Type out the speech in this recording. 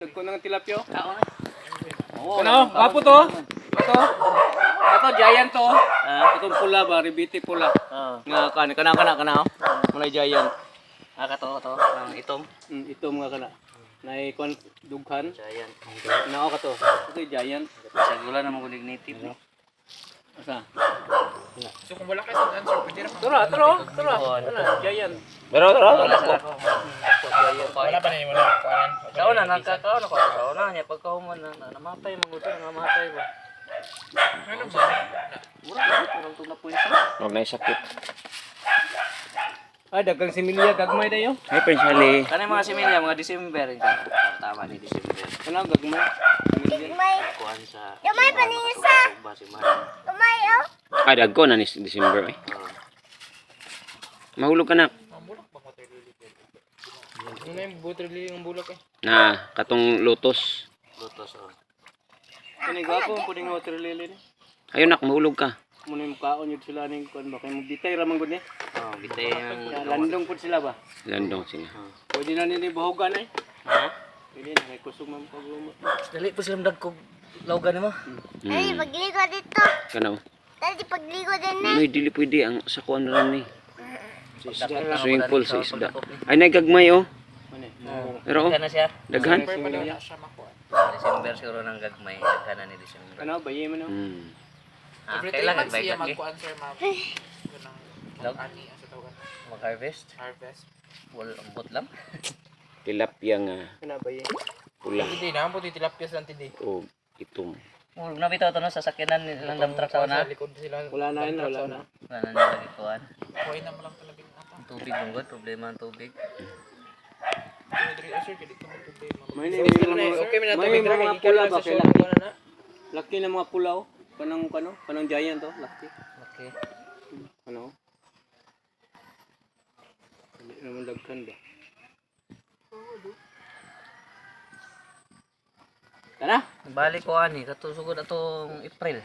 Dagko ng tilapio. Oo. Ano? Wapo to? Ito. Ito giant to. Itong pula ba, ribiti pula. Nga kana oh. Muna giant. Kato to. Itom. Itom nga kana. Nay kon dughan. Giant. Nao ka to. Ito giant. Sa gula na mga native. Asa? So kung wala ka sa answer, pwede na Tara. Ana, giant. Pero. wala pa na yung wala. Kauna nagkakaon ako. Kauna niya pagkahuman na namatay mga namatay ba. Ano ba? Murang tuna po isa. Huwag na sakit. Dagang similya gagmay dayo. Ay, Penshali. Kanay mga similya mga December ka. Tama ni December. Kana gagmay. Kuan sa. Gamay pa ni isa. Gamay oh. Ay, dagko na ni December eh. Mahulog ka na. Bulak ba water lily? Ano na yung water lily ng bulak eh? Na, katong lotos. Lutos oh. Kani gapo puding water lily ni. Ayun nak, mahulog ka. Muna yung kaon yun sila ning kuan ba kay magbitay ra man gud ni. Bitay ng Landong pud sila ba. Landong sila. Pwede na nini bahugan ay. Ha? Pwede na kay kusog man paglumo. Dali po silang dagkog lawgan mo. Ay, pagligo dito. Kanaw. Dali pagligo din eh. May dili pwede ang sakuan na ni. Isda. Swimming pool sa isda. Ay, nagagmay oh. Ano? Pero oh, Kana siya. daghan. Pero pa daw na siya makuha. December siguro nang gagmay. Daghanan ni December. Ano bayi man no. Every 3 Kailangan months siya ba magku-answer ma'am. Ganang Log? ani ang sa tawagan. Mag-harvest? Harvest. Wala ambot lang. Tilapia nga Kana bayi. pula Hindi na, puti tilapia sa tindi. o itom. Mulog na bitaw to no sa sakyanan nilang dump truck sa una. Sa likod sila. Wala na yun, wala na. Wala na nila gikuan. Kuhay na mo lang talabing ata. Ang tubig lungod, problema ang tubig. Diri answer kay dito mo problema. May Okay man na may tubig mga pula ba kay laki? Laki na mga pula oh. Kanang giant to, laki. Okay. Ano? Hindi naman dagkan ba? Tara. Balik ko ani katusugod atong April.